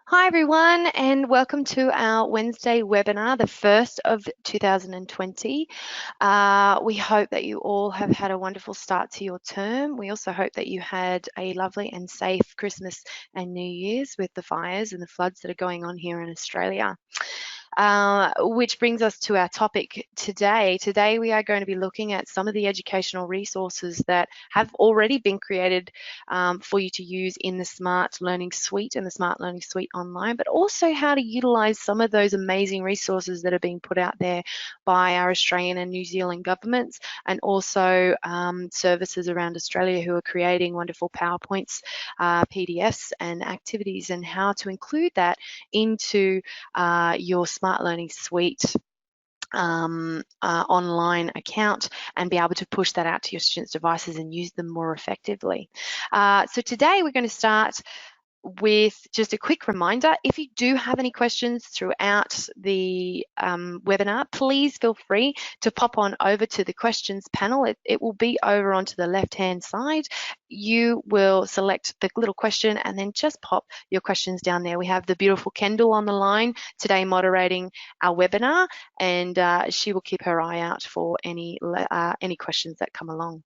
Hi everyone, and welcome to our Wednesday webinar, the first of 2020. We hope that you all have had a wonderful start to your term. We also hope that you had a lovely and safe Christmas and New Year's with the fires and the floods that are going on here in Australia. Which brings us to our topic today. Today we are going to be looking at some of the educational resources that have already been created for you to use in the Smart Learning Suite and the Smart Learning Suite online, but also how to utilize some of those amazing resources that are being put out there by our Australian and New Zealand governments, and also services around Australia who are creating wonderful PowerPoints, PDFs and activities, and how to include that into your Smart Learning Suite online account and be able to push that out to your students' devices and use them more effectively. So today we're going to start with just a quick reminder. If you do have any questions throughout the webinar, please feel free to pop on over to the questions panel. It will be over onto the left-hand side. You will select the little question and then just pop your questions down there. We have the beautiful Kendall on the line today moderating our webinar, and she will keep her eye out for any questions that come along.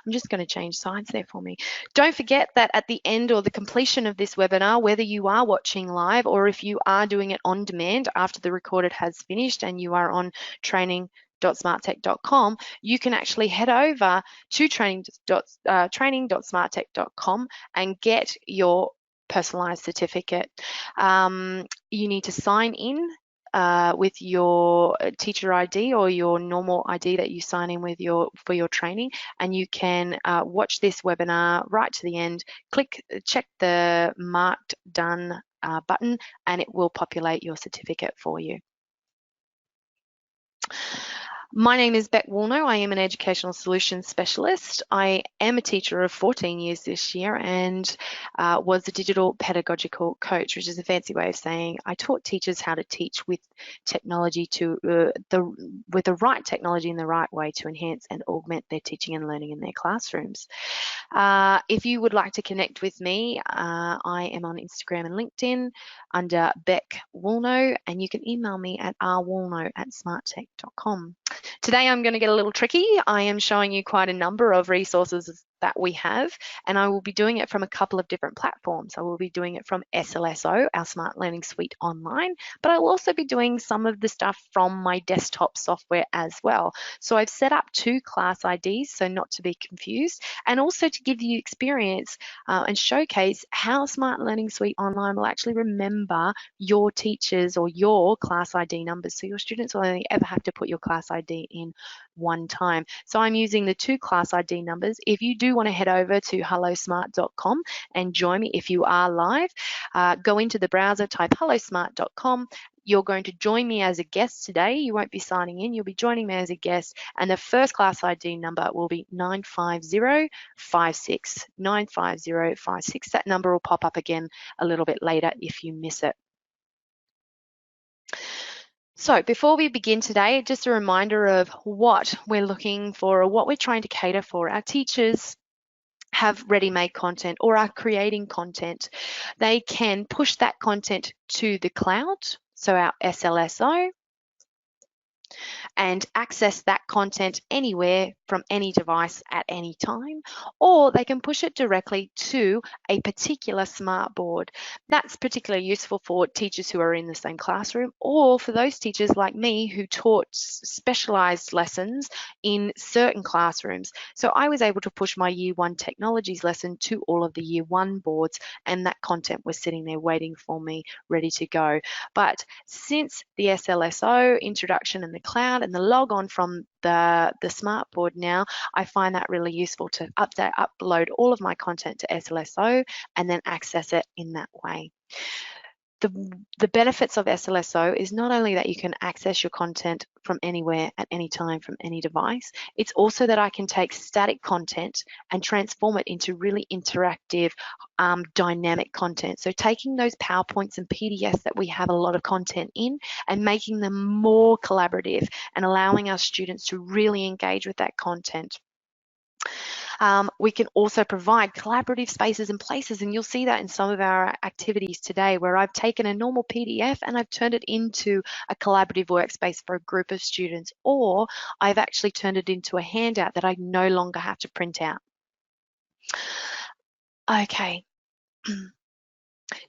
I'm just going to change sides there for me. Don't forget that at the end or the completion of this webinar, whether you are watching live or if you are doing it on demand after the recorded has finished and you are on training.smarttech.com, you can actually head over to training.smarttech.com and get your personalized certificate. You need to sign in with your teacher ID or your normal ID that you sign in with for your training, and you can watch this webinar right to the end. Check the marked done button, and it will populate your certificate for you. My name is Beck Woolno. I am an Educational Solutions Specialist. I am a teacher of 14 years this year and was a digital pedagogical coach, which is a fancy way of saying I taught teachers how to teach with technology with the right technology in the right way to enhance and augment their teaching and learning in their classrooms. If you would like to connect with me, I am on Instagram and LinkedIn under Beck Woolno, and you can email me at rwoolno@smarttech.com. Today I'm going to get a little tricky. I am showing you quite a number of resources that we have, and I will be doing it from a couple of different platforms. I will be doing it from SLSO, our Smart Learning Suite online, but I'll also be doing some of the stuff from my desktop software as well. So I've set up 2 class IDs, so not to be confused, and also to give you experience and showcase how Smart Learning Suite online will actually remember your teachers or your class ID numbers. So your students will only ever have to put your class ID in one time. So I'm using the 2 class ID numbers. If you do want to head over to hellosmart.com and join me if you are live, go into the browser, type hellosmart.com. You're going to join me as a guest today. You won't be signing in, you'll be joining me as a guest, and the first class ID number will be 95056. 95056. That number will pop up again a little bit later if you miss it. So before we begin today, just a reminder of what we're looking for or what we're trying to cater for. Our teachers have ready-made content or are creating content. They can push that content to the cloud, so our SLSO, and access that content anywhere from any device at any time, or they can push it directly to a particular smart board. That's particularly useful for teachers who are in the same classroom, or for those teachers like me who taught specialized lessons in certain classrooms. So I was able to push my Year 1 technologies lesson to all of the Year 1 boards, and that content was sitting there waiting for me, ready to go. But since the SLSO introduction and the cloud and the log on from the smart board now, I find that really useful to upload all of my content to SLSO and then access it in that way. The benefits of SLSO is not only that you can access your content from anywhere at any time from any device, it's also that I can take static content and transform it into really interactive, dynamic content. So taking those PowerPoints and PDFs that we have a lot of content in and making them more collaborative and allowing our students to really engage with that content. We can also provide collaborative spaces and places, and you'll see that in some of our activities today, where I've taken a normal PDF and I've turned it into a collaborative workspace for a group of students, or I've actually turned it into a handout that I no longer have to print out. Okay.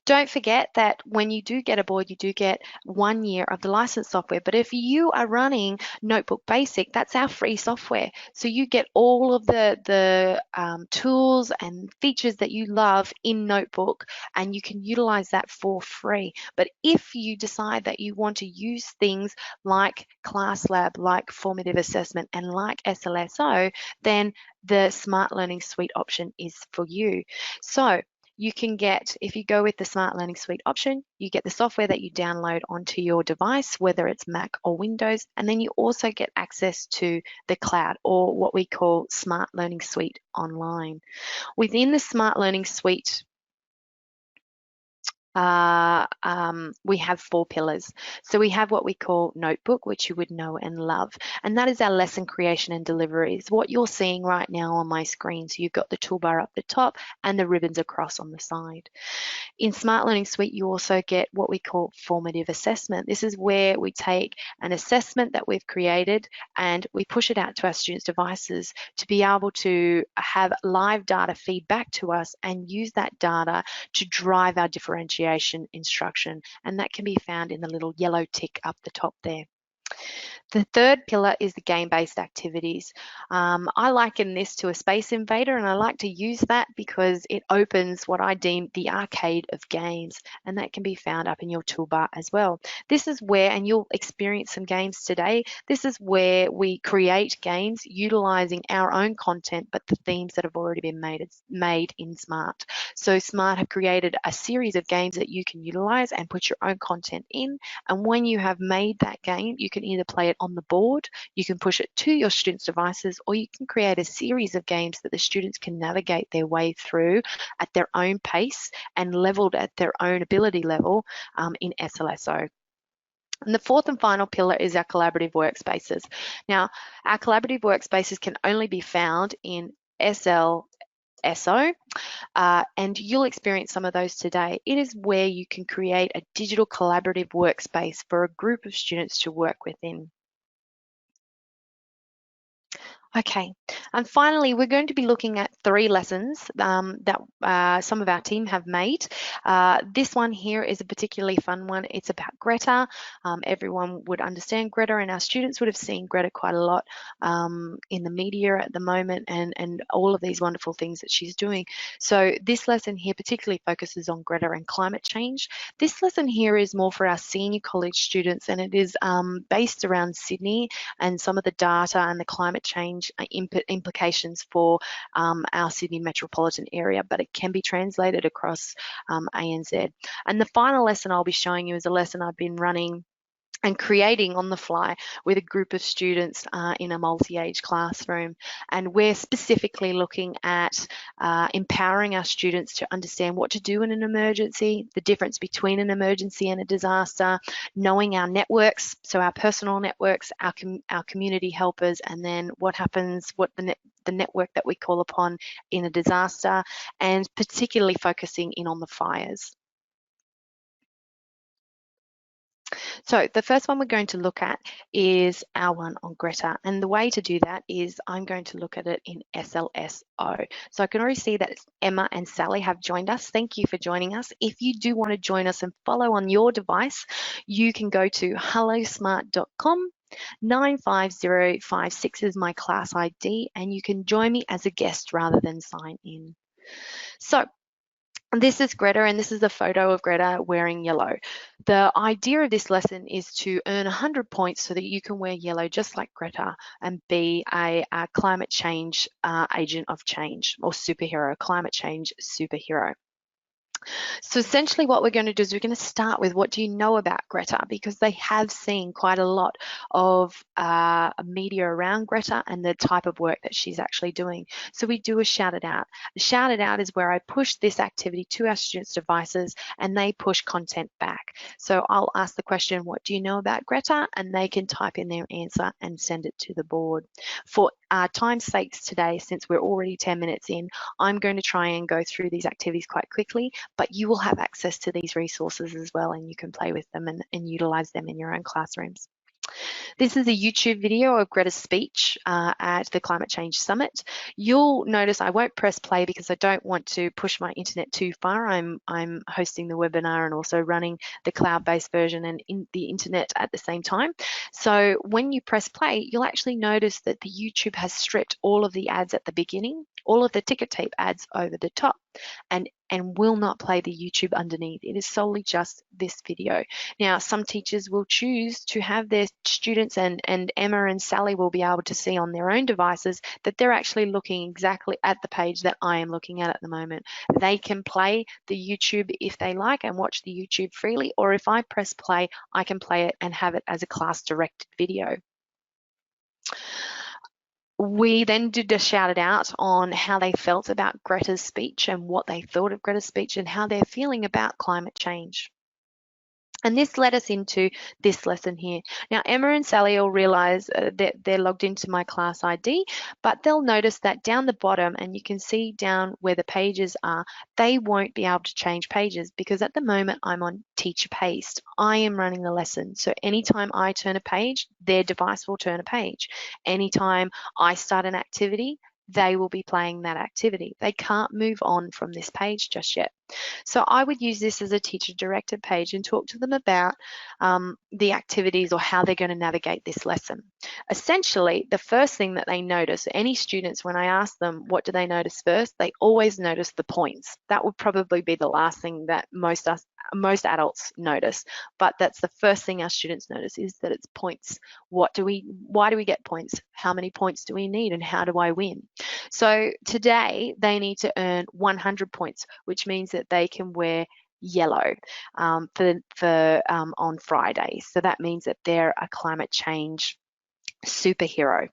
Don't forget that when you do get a board, you do get 1 year of the licensed software. But if you are running Notebook Basic, that's our free software. So you get all of the tools and features that you love in Notebook, and you can utilize that for free. But if you decide that you want to use things like Class Lab, like formative assessment, and like SLSO, then the Smart Learning Suite option is for you. So you can get, if you go with the Smart Learning Suite option, you get the software that you download onto your device, whether it's Mac or Windows, and then you also get access to the cloud, or what we call Smart Learning Suite online. Within the Smart Learning Suite, we have 4 pillars. So we have what we call Notebook, which you would know and love, and that is our lesson creation and delivery. It's what you're seeing right now on my screen. So you've got the toolbar up the top and the ribbons across on the side. In Smart Learning Suite, you also get what we call formative assessment. This is where we take an assessment that we've created and we push it out to our students' devices to be able to have live data feedback to us and use that data to drive our differentiation instruction. And that can be found in the little yellow tick up the top there. The third pillar is the game-based activities. I liken this to a Space Invader, and I like to use that because it opens what I deem the arcade of games, and that can be found up in your toolbar as well. This is where, and you'll experience some games today, this is where we create games utilizing our own content, but the themes that have already been made in Smart. So Smart have created a series of games that you can utilize and put your own content in, and when you have made that game, you can either play it on the board, you can push it to your students' devices, or you can create a series of games that the students can navigate their way through at their own pace and leveled at their own ability level in SLSO. And the fourth and final pillar is our collaborative workspaces. Now, our collaborative workspaces can only be found in SLSO, and you'll experience some of those today. It is where you can create a digital collaborative workspace for a group of students to work within. Okay, and finally, we're going to be looking at 3 lessons that some of our team have made. This one here is a particularly fun one. It's about Greta. Everyone would understand Greta, and our students would have seen Greta quite a lot in the media at the moment, and all of these wonderful things that she's doing. So this lesson here particularly focuses on Greta and climate change. This lesson here is more for our senior college students, and it is based around Sydney and some of the data and the climate change implications for our Sydney metropolitan area, but it can be translated across ANZ. And the final lesson I'll be showing you is a lesson I've been running and creating on the fly with a group of students in a multi-age classroom. And we're specifically looking at empowering our students to understand what to do in an emergency, the difference between an emergency and a disaster, knowing our networks, so our personal networks, our community helpers, and then what happens, what the network that we call upon in a disaster, and particularly focusing in on the fires. So the first one we're going to look at is our one on Greta. And the way to do that is I'm going to look at it in SLSO. So I can already see that Emma and Sally have joined us. Thank you for joining us. If you do want to join us and follow on your device, you can go to hellosmart.com. 95056 is my class ID, and you can join me as a guest rather than sign in. So this is Greta, and this is a photo of Greta wearing yellow. The idea of this lesson is to earn 100 points so that you can wear yellow just like Greta and be a climate change agent of change, or superhero, climate change superhero. So essentially what we're going to do is we're going to start with, what do you know about Greta? Because they have seen quite a lot of media around Greta and the type of work that she's actually doing. So we do a shout it out. A shout it out is where I push this activity to our students' devices and they push content back. So I'll ask the question, what do you know about Greta? And they can type in their answer and send it to the board. For time's sakes today, since we're already 10 minutes in, I'm going to try and go through these activities quite quickly, but you will have access to these resources as well, and you can play with them and utilize them in your own classrooms. This is a YouTube video of Greta's speech at the Climate Change Summit. You'll notice I won't press play because I don't want to push my internet too far. I'm hosting the webinar and also running the cloud-based version and in the internet at the same time. So when you press play, you'll actually notice that the YouTube has stripped all of the ads at the beginning, all of the ticker tape ads over the top, and will not play the YouTube underneath. It is solely just this video. Now, some teachers will choose to have their students, and Emma and Sally will be able to see on their own devices that they're actually looking exactly at the page that I am looking at the moment. They can play the YouTube if they like and watch the YouTube freely, or if I press play, I can play it and have it as a class-directed video. We then did a shout it out on how they felt about Greta's speech and what they thought of Greta's speech and how they're feeling about climate change. And this led us into this lesson here. Now, Emma and Sally will realize that they're logged into my class ID, but they'll notice that down the bottom, and you can see down where the pages are, they won't be able to change pages because at the moment I'm on teacher paced. I am running the lesson. So anytime I turn a page, their device will turn a page. Anytime I start an activity, they will be playing that activity. They can't move on from this page just yet. So I would use this as a teacher-directed page and talk to them about the activities or how they're going to navigate this lesson. Essentially, the first thing that they notice, any students, when I ask them what do they notice first, they always notice the points. That would probably be the last thing that most adults notice, but that's the first thing our students notice, is that it's points. Why do we get points? How many points do we need, and how do I win? So today they need to earn 100 points, which means that they can wear yellow on Friday. So that means that they're a climate change superhero.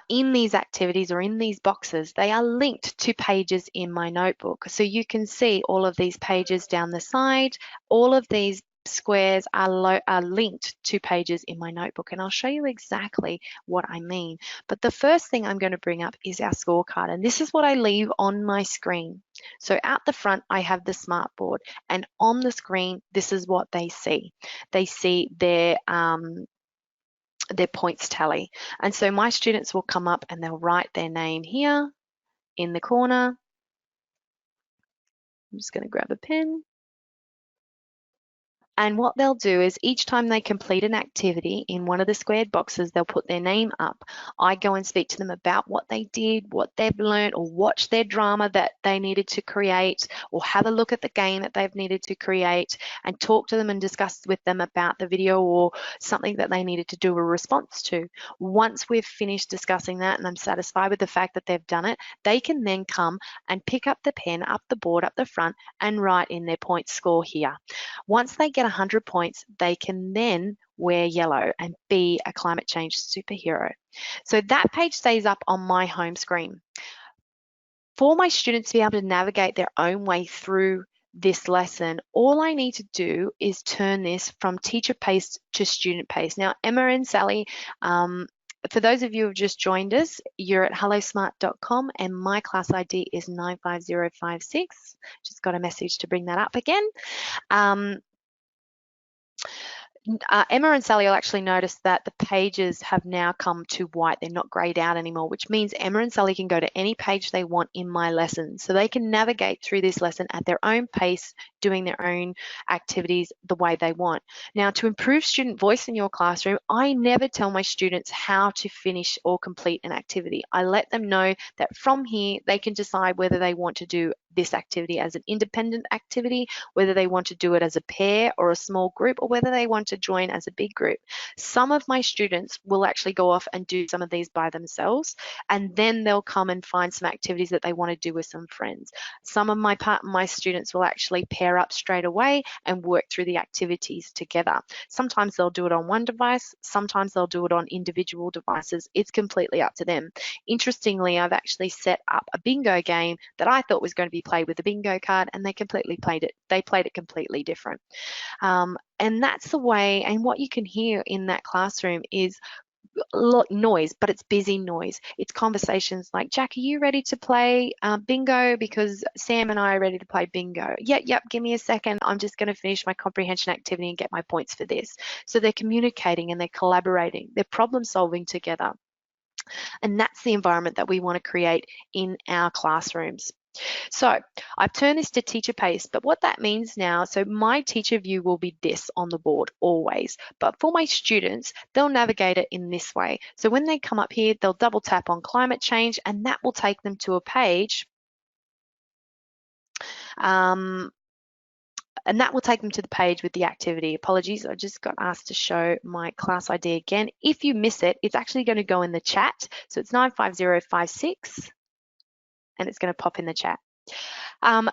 In these activities or in these boxes, they are linked to pages in my notebook. So you can see all of these pages down the side. All of these squares are linked to pages in my notebook, and I'll show you exactly what I mean. But the first thing I'm going to bring up is our scorecard, and this is what I leave on my screen. So at the front, I have the smartboard, and on the screen, this is what they see. They see their points tally. And so my students will come up and they'll write their name here in the corner. I'm just going to grab a pen. And what they'll do is each time they complete an activity in one of the squared boxes, they'll put their name up. I go and speak to them about what they did, what they've learned, or watch their drama that they needed to create, or have a look at the game that they've needed to create, and talk to them and discuss with them about the video or something that they needed to do a response to. Once we've finished discussing that and I'm satisfied with the fact that they've done it, they can then come and pick up the pen, up the board, up the front, and write in their point score here. Once they get 100 points, they can then wear yellow and be a climate change superhero. So that page stays up on my home screen. For my students to be able to navigate their own way through this lesson, all I need to do is turn this from teacher paced to student paced. Now, Emma and Sally, for those of you who have just joined us, you're at hellosmart.com and my class ID is 95056. Just got a message to bring that up again. Emma and Sally will actually notice that the pages have now come to white. They're not grayed out anymore, which means Emma and Sally can go to any page they want in my lesson. So they can navigate through this lesson at their own pace, doing their own activities the way they want. Now, to improve student voice in your classroom, I never tell my students how to finish or complete an activity. I let them know that from here, they can decide whether they want to do this activity as an independent activity, whether they want to do it as a pair or a small group, or whether they want to to join as a big group. Some of my students will actually go off and do some of these by themselves, and then they'll come and find some activities that they want to do with some friends. Some of my students will actually pair up straight away and work through the activities together. Sometimes they'll do it on one device, sometimes they'll do it on individual devices. It's completely up to them. Interestingly, I've actually set up a bingo game that I thought was going to be played with a bingo card, and they played it completely different. And that's the way, and what you can hear in that classroom is noise, but it's busy noise. It's conversations like, Jack, are you ready to play bingo? Because Sam and I are ready to play bingo. Yep, give me a second. I'm just going to finish my comprehension activity and get my points for this. So they're communicating and they're collaborating. They're problem solving together. And that's the environment that we want to create in our classrooms. So I've turned this to teacher pace, but what that means now, so my teacher view will be this on the board always, but for my students, they'll navigate it in this way. So when they come up here, they'll double tap on climate change, and that will take them to a page. And that will take them to the page with the activity. Apologies, I just got asked to show my class ID again. If you miss it, it's actually going to go in the chat. So it's 95056, and it's going to pop in the chat.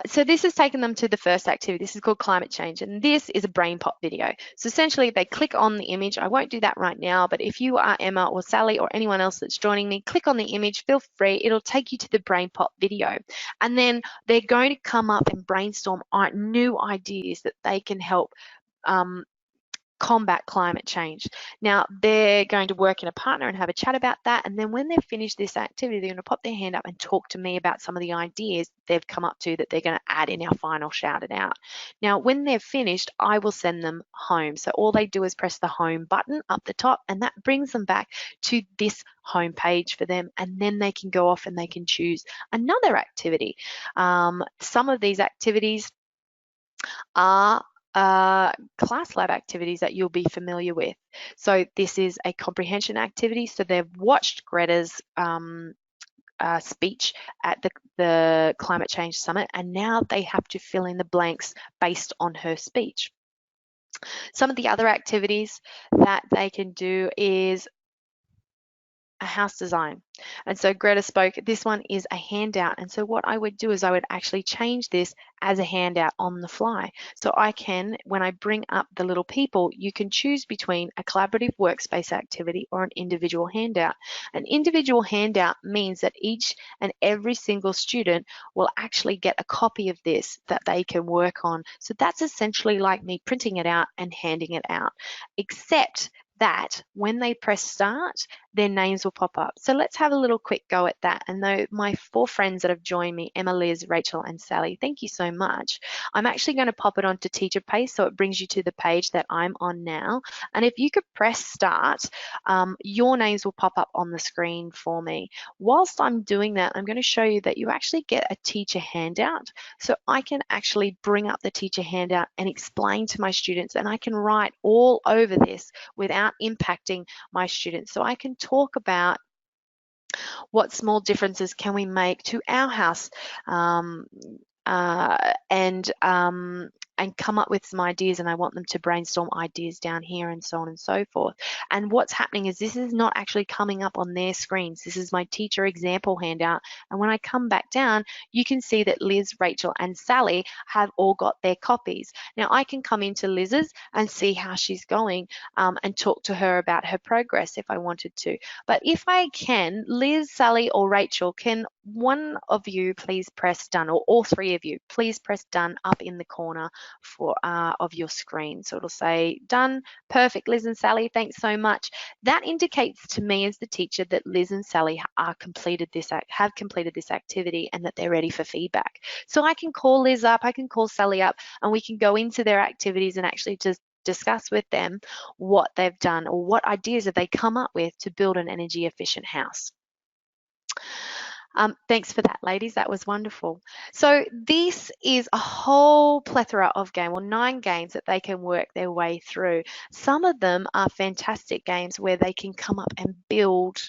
So this has taken them to the first activity. This is called climate change, and this is a brain pop video. So essentially they click on the image. I won't do that right now, but if you are Emma or Sally or anyone else that's joining me, click on the image, feel free. It'll take you to the brain pop video. And then they're going to come up and brainstorm new ideas that they can help combat climate change. Now, they're going to work in a partner and have a chat about that. And then when they've finished this activity, they're going to pop their hand up and talk to me about some of the ideas they've come up to that they're going to add in our final shout it out. Now, when they're finished, I will send them home. So all they do is press the home button up the top, and that brings them back to this home page for them. And then they can go off and they can choose another activity. Some of these activities are class lab activities that you'll be familiar with. So this is a comprehension activity. So they've watched Greta's speech at the Climate Change Summit, and now they have to fill in the blanks based on her speech. Some of the other activities that they can do is a house design. And so Greta spoke, this one is a handout. And so what I would do is I would actually change this as a handout on the fly. So I can, when I bring up the little people, you can choose between a collaborative workspace activity or an individual handout. An individual handout means that each and every single student will actually get a copy of this that they can work on. So that's essentially like me printing it out and handing it out, except that when they press start, their names will pop up. So let's have a little quick go at that. And though my 4 friends that have joined me, Emma, Liz, Rachel, and Sally, thank you so much. I'm actually going to pop it onto Teacher Pace, so it brings you to the page that I'm on now. And if you could press start, your names will pop up on the screen for me. Whilst I'm doing that, I'm going to show you that you actually get a teacher handout. So I can actually bring up the teacher handout and explain to my students, and I can write all over this without impacting my students. So I can talk about what small differences can we make to our house, and come up with some ideas, and I want them to brainstorm ideas down here and so on and so forth. And what's happening is this is not actually coming up on their screens. This is my teacher example handout. And when I come back down, you can see that Liz, Rachel, and Sally have all got their copies. Now I can come into Liz's and see how she's going, and talk to her about her progress if I wanted to. But if I can, Liz, Sally, or Rachel, can one of you please press done, or all 3 of you, please press done up in the corner of your screen. So it'll say done, perfect, Liz and Sally, thanks so much. That indicates to me as the teacher that Liz and Sally have completed this activity and that they're ready for feedback. So I can call Liz up, I can call Sally up, and we can go into their activities and actually just discuss with them what they've done or what ideas have they come up with to build an energy efficient house. Thanks for that, ladies. That was wonderful. So this is a whole plethora of games, or 9 games that they can work their way through. Some of them are fantastic games where they can come up and build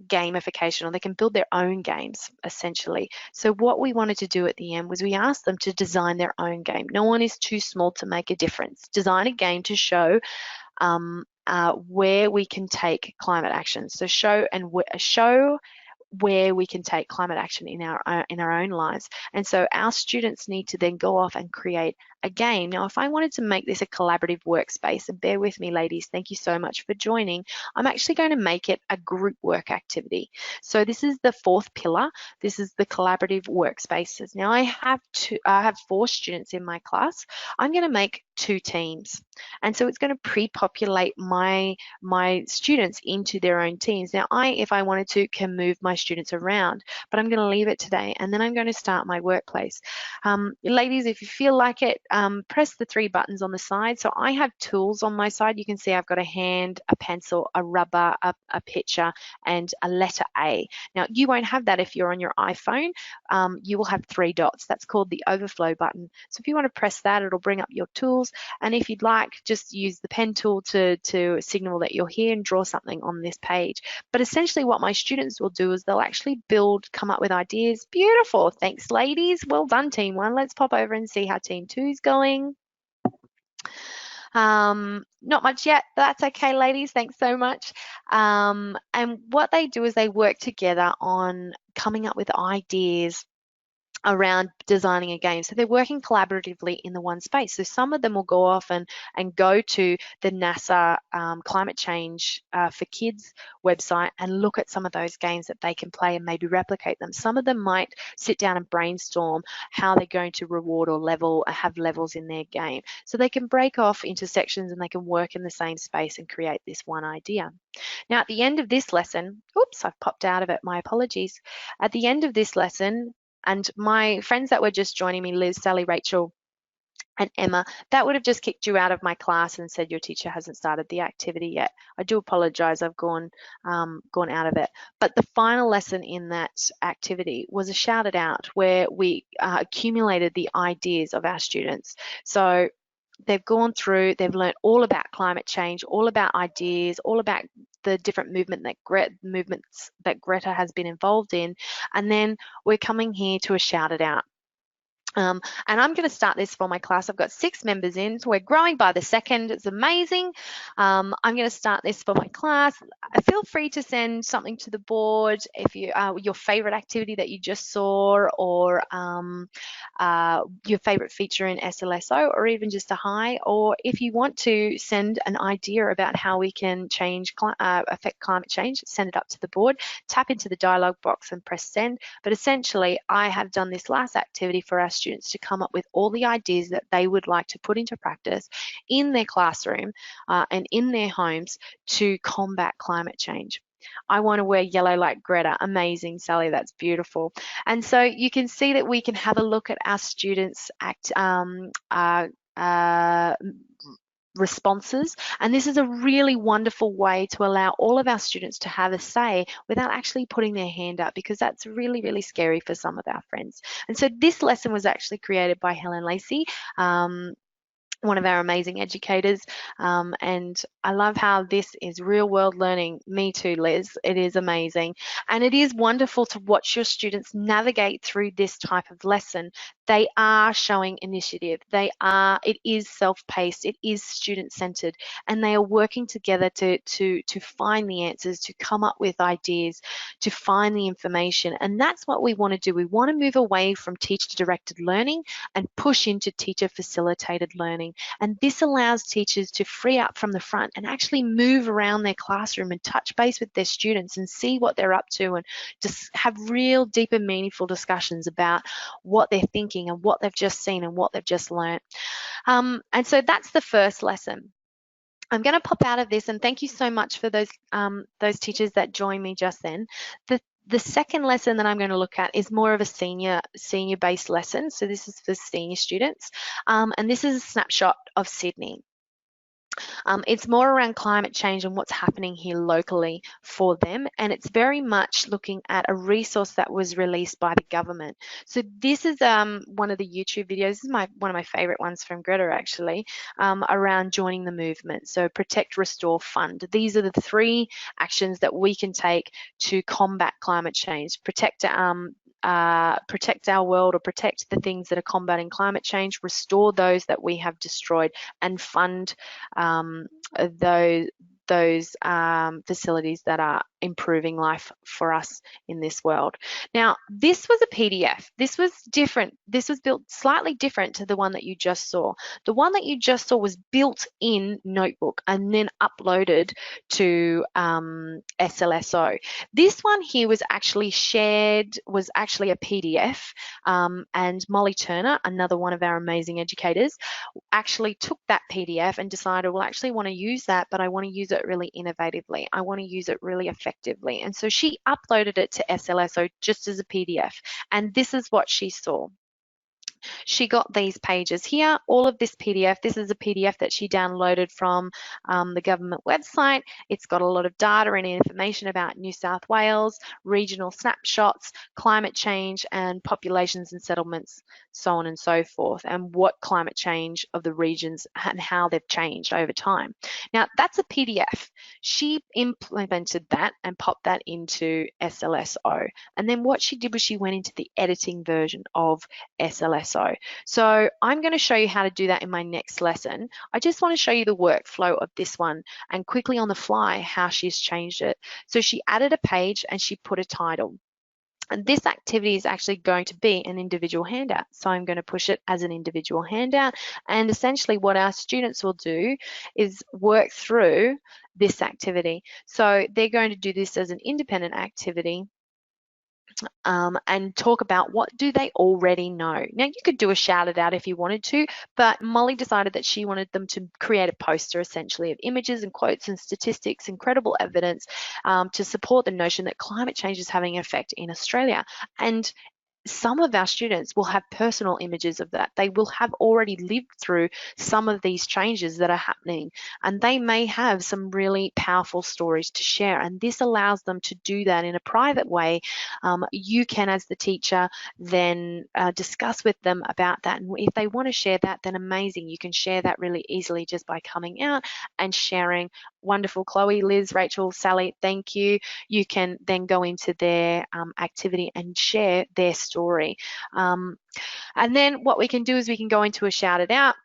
gamification, or they can build their own games essentially. So what we wanted to do at the end was we asked them to design their own game. No one is too small to make a difference. Design a game to show where we can take climate action. So show where we can take climate action in our own lives. And so our students need to then go off and create a game. Now, if I wanted to make this a collaborative workspace, and bear with me, ladies, thank you so much for joining, I'm actually going to make it a group work activity. So this is the fourth pillar. This is the collaborative workspaces. Now, I have 4 students in my class. I'm going to make 2 teams. And so it's going to pre-populate my students into their own teams. Now, if I wanted to, can move my students around, but I'm going to leave it today, and then I'm going to start my workplace. Ladies, if you feel like it, press the 3 buttons on the side. So I have tools on my side. You can see I've got a hand, a pencil, a rubber, a picture, and a letter A. Now, you won't have that if you're on your iPhone. You will have 3 dots. That's called the overflow button. So if you want to press that, it'll bring up your tools. And if you'd like, just use the pen tool to signal that you're here and draw something on this page. But essentially what my students will do is they'll actually come up with ideas. Beautiful. Thanks, ladies. Well done, team 1. Let's pop over and see how team 2 is going. Not much yet, but that's okay, ladies. Thanks so much. And what they do is they work together on coming up with ideas around designing a game. So they're working collaboratively in the one space. So some of them will go off and go to the NASA Climate Change for Kids website and look at some of those games that they can play and maybe replicate them. Some of them might sit down and brainstorm how they're going to reward or have levels in their game. So they can break off into sections and they can work in the same space and create this one idea. Now, at the end of this lesson, oops, I've popped out of it, my apologies. At the end of this lesson, and my friends that were just joining me, Liz, Sally, Rachel, and Emma, that would have just kicked you out of my class and said your teacher hasn't started the activity yet. I do apologize, I've gone out of it. But the final lesson in that activity was a shout it out where we accumulated the ideas of our students. So they've gone through, they've learned all about climate change, all about ideas, all about the different movements that Greta has been involved in, and then we're coming here to a shout it out. And I'm going to start this for my class. I've got 6 members in, so we're growing by the second. It's amazing. I'm going to start this for my class. Feel free to send something to the board if you your favorite activity that you just saw, or your favorite feature in SLSO, or even just a hi. Or if you want to send an idea about how we can affect climate change, send it up to the board. Tap into the dialog box and press send. But essentially, I have done this last activity for our students to come up with all the ideas that they would like to put into practice in their classroom and in their homes to combat climate change. I want to wear yellow like Greta. Amazing, Sally, that's beautiful. And so you can see that we can have a look at our students' responses, and this is a really wonderful way to allow all of our students to have a say without actually putting their hand up, because that's really, really scary for some of our friends. And so this lesson was actually created by Helen Lacey, one of our amazing educators, and I love how this is real world learning. Me too, Liz. It is amazing, and it is wonderful to watch your students navigate through this type of lesson. They are showing initiative. It is self-paced, it is student-centered, and they are working together to find the answers, to come up with ideas, to find the information. And that's what we want to do. We want to move away from teacher-directed learning and push into teacher-facilitated learning. And this allows teachers to free up from the front and actually move around their classroom and touch base with their students and see what they're up to, and just have real deep and meaningful discussions about what they're thinking and what they've just seen and what they've just learned. And so that's the first lesson. I'm going to pop out of this, and thank you so much for those teachers that joined me just then. The second lesson that I'm going to look at is more of a senior-based lesson. So this is for senior students, and this is a snapshot of Sydney. It's more around climate change and what's happening here locally for them, and it's very much looking at a resource that was released by the government. So this is one of the YouTube videos. This is one of my favorite ones from Greta, actually, around joining the movement. So protect, restore, fund. These are the three actions that we can take to combat climate change. Protect our world, or protect the things that are combating climate change, restore those that we have destroyed, and fund those facilities that are improving life for us in this world. Now, this was a PDF. This was different. This was built slightly different to the one that you just saw. The one that you just saw was built in Notebook and then uploaded to SLSO. This one here was actually shared, was actually a PDF, and Molly Turner, another one of our amazing educators, actually took that PDF and decided, well, I actually want to use that, but I want to use it really innovatively. I want to use it really effectively. And so she uploaded it to SLSO just as a PDF. And this is what she saw. She got these pages here, all of this PDF. This is a PDF that she downloaded from the government website. It's got a lot of data and information about New South Wales, regional snapshots, climate change, and populations and settlements, so on and so forth, and what climate change of the regions and how they've changed over time. Now, that's a PDF. She implemented that and popped that into SLSO. And then what she did was she went into the editing version of SLSO. So I'm going to show you how to do that in my next lesson. I just want to show you the workflow of this one and quickly on the fly how she's changed it. So she added a page and she put a title. And this activity is actually going to be an individual handout. So I'm going to push it as an individual handout. And essentially what our students will do is work through this activity. So they're going to do this as an independent activity. And talk about what do they already know. Now, you could do a shout it out if you wanted to, but Molly decided that she wanted them to create a poster essentially of images and quotes and statistics and credible evidence to support the notion that climate change is having an effect in Australia. And some of our students will have personal images of that. They will have already lived through some of these changes that are happening, and they may have some really powerful stories to share. And this allows them to do that in a private way. You can, as the teacher, then discuss with them about that. And if they want to share that, then amazing. You can share that really easily just by coming out and sharing. Wonderful, Chloe, Liz, Rachel, Sally, thank you. You can then go into their activity and share their story. And then what we can do is we can go into a shout it out.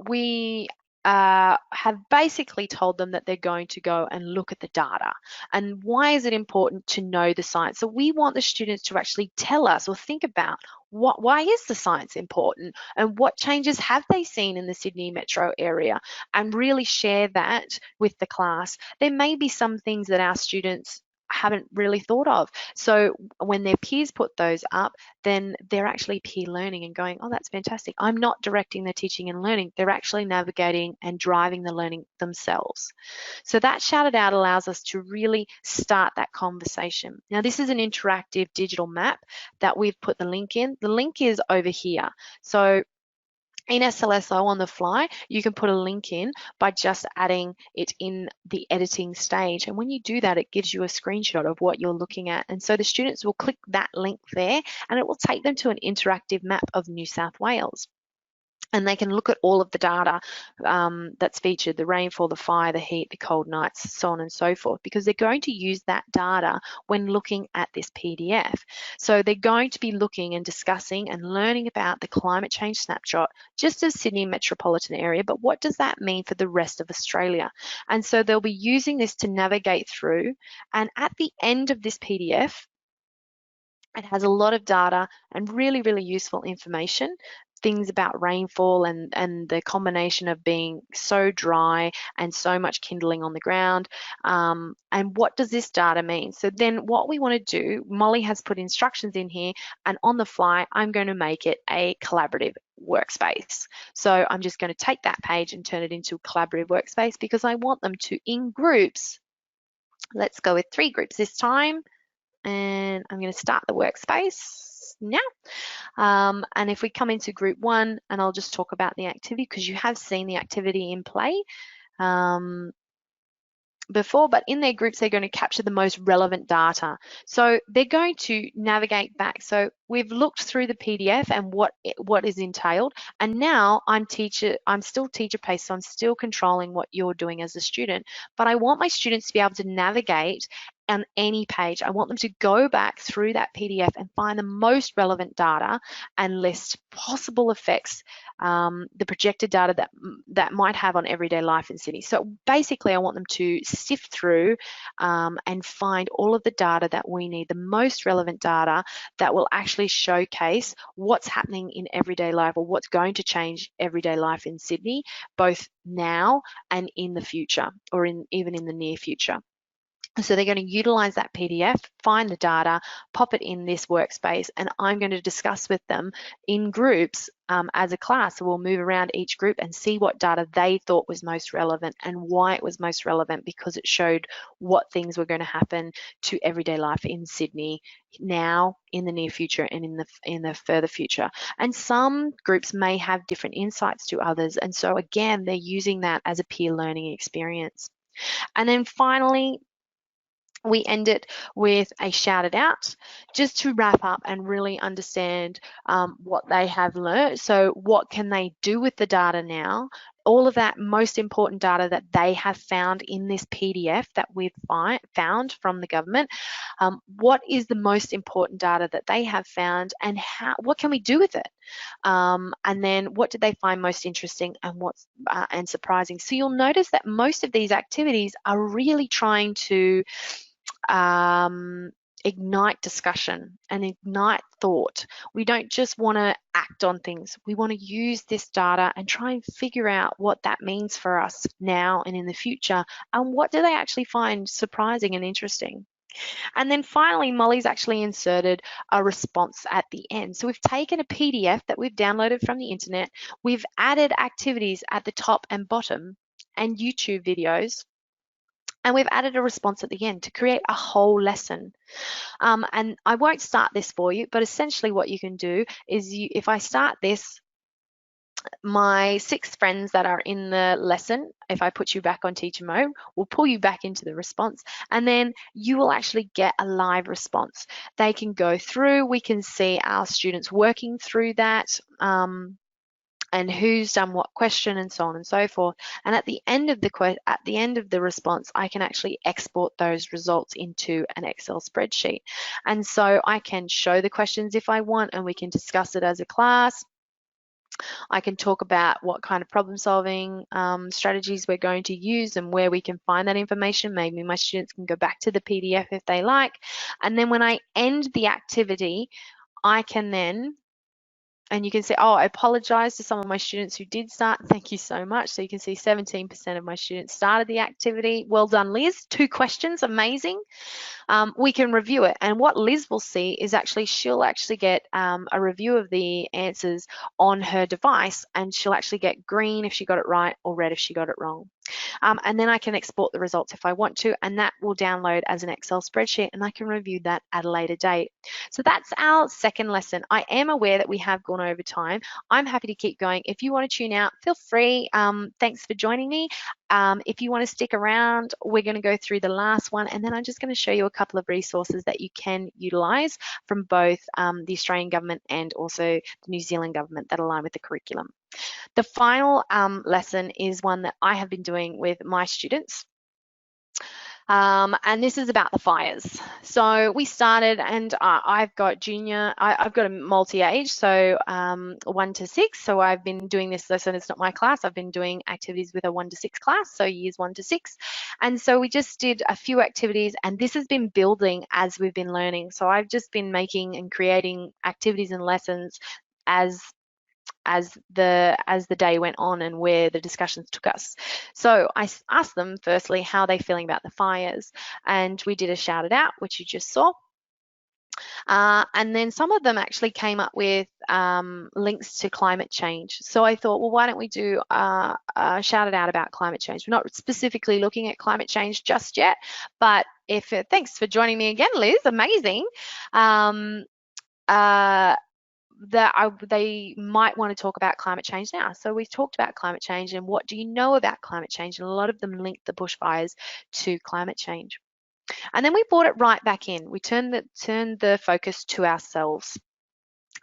We have basically told them that they're going to go and look at the data. And why is it important to know the science? So we want the students to actually tell us or think about why is the science important and what changes have they seen in the Sydney metro area, and really share that with the class. There may be some things that our students haven't really thought of. So when their peers put those up, then they're actually peer learning and going, oh, that's fantastic. I'm not directing the teaching and learning. They're actually navigating and driving the learning themselves. So that shout it out allows us to really start that conversation. Now, this is an interactive digital map that we've put the link in. The link is over here. So in SLSO on the fly, you can put a link in by just adding it in the editing stage. And when you do that, it gives you a screenshot of what you're looking at. And so the students will click that link there and it will take them to an interactive map of New South Wales. And they can look at all of the data that's featured, the rainfall, the fire, the heat, the cold nights, so on and so forth, because they're going to use that data when looking at this PDF. So they're going to be looking and discussing and learning about the climate change snapshot, just as Sydney metropolitan area, but what does that mean for the rest of Australia? And so they'll be using this to navigate through. And at the end of this PDF, it has a lot of data and really, really useful information, things about rainfall and the combination of being so dry and so much kindling on the ground. And what does this data mean? So then what we want to do, Molly has put instructions in here, and on the fly, I'm going to make it a collaborative workspace. So I'm just going to take that page and turn it into a collaborative workspace because I want them to, in groups, let's go with 3 groups this time. And I'm going to start the workspace. just now. And if we come into group 1, and I'll just talk about the activity because you have seen the activity in play before, but in their groups, they're going to capture the most relevant data. So they're going to navigate back. So we've looked through the PDF and what is entailed, and now I'm still teacher paced, so I'm still controlling what you're doing as a student, but I want my students to be able to navigate on any page. I want them to go back through that PDF and find the most relevant data and list possible effects, the projected data that might have on everyday life in Sydney. So basically, I want them to sift through and find all of the data that we need, the most relevant data that will actually showcase what's happening in everyday life or what's going to change everyday life in Sydney, both now and in the future, or even in the near future. So they're going to utilize that PDF, find the data, pop it in this workspace, and I'm going to discuss with them in groups as a class. So we'll move around each group and see what data they thought was most relevant and why it was most relevant, because it showed what things were going to happen to everyday life in Sydney now, in the near future, and in the further future. And some groups may have different insights to others, and so again, they're using that as a peer learning experience. And then finally, we end it with a shout it out, just to wrap up and really understand what they have learned. So what can they do with the data now? All of that most important data that they have found in this PDF that we've found from the government. What is the most important data that they have found, and what can we do with it? And then what did they find most interesting and surprising? So you'll notice that most of these activities are really trying to ignite discussion and ignite thought. We don't just want to act on things. We want to use this data and try and figure out what that means for us now and in the future, and what do they actually find surprising and interesting. And then finally, Molly's actually inserted a response at the end. So we've taken a PDF that we've downloaded from the internet, we've added activities at the top and bottom and YouTube videos, and we've added a response at the end to create a whole lesson. And I won't start this for you, but essentially what you can do is if I start this, my 6 friends that are in the lesson, if I put you back on teacher mode, will pull you back into the response, and then you will actually get a live response. They can go through, we can see our students working through that, and who's done what question, and so on and so forth. And at the end of the response, I can actually export those results into an Excel spreadsheet. And so I can show the questions if I want, and we can discuss it as a class. I can talk about what kind of problem solving strategies we're going to use and where we can find that information. Maybe my students can go back to the PDF if they like. And then when I end the activity, I can then, and you can see, oh, I apologize to some of my students who did start. Thank you so much. So you can see 17% of my students started the activity. Well done, Liz. 2 questions, amazing. We can review it. And what Liz will see is she'll actually get a review of the answers on her device, and she'll actually get green if she got it right or red if she got it wrong. And then I can export the results if I want to, and that will download as an Excel spreadsheet, and I can review that at a later date. So that's our second lesson. I am aware that we have gone over time. I'm happy to keep going. If you want to tune out, feel free. Thanks for joining me. If you want to stick around, we're going to go through the last one, and then I'm just going to show you a couple of resources that you can utilise from both the Australian government and also the New Zealand government that align with the curriculum. The final lesson is one that I have been doing with my students. And this is about the fires. So we started, and I've got I've got a multi-age, so 1 to 6. So I've been doing this lesson. It's not my class. I've been doing activities with a 1 to 6 class, so years 1 to 6. And so we just did a few activities, and this has been building as we've been learning. So I've just been making and creating activities and lessons as the day went on and where the discussions took us. So I asked them firstly how they're feeling about the fires, and we did a shout it out, which you just saw. And then some of them actually came up with links to climate change. So I thought, well, why don't we do a shout it out about climate change? We're not specifically looking at climate change just yet, but thanks for joining me again, Liz, amazing. they might want to talk about climate change now. So we talked about climate change and what do you know about climate change? And a lot of them linked the bushfires to climate change. And then we brought it right back in. We turned the focus to ourselves.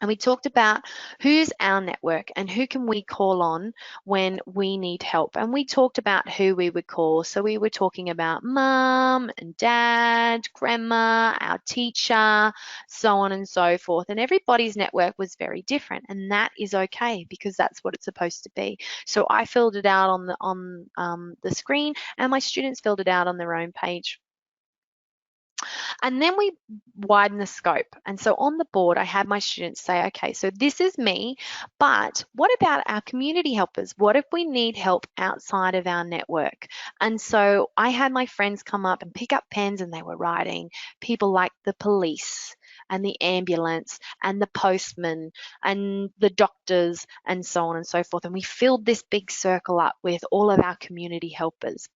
And we talked about who's our network and who can we call on when we need help. And we talked about who we would call. So we were talking about mum and dad, grandma, our teacher, so on and so forth. And everybody's network was very different. And that is okay because that's what it's supposed to be. So I filled it out on the screen and my students filled it out on their own page. And then we widen the scope. And so on the board, I had my students say, okay, so this is me, but what about our community helpers? What if we need help outside of our network? And so I had my friends come up and pick up pens and they were writing people like the police and the ambulance and the postman and the doctors and so on and so forth. And we filled this big circle up with all of our community helpers.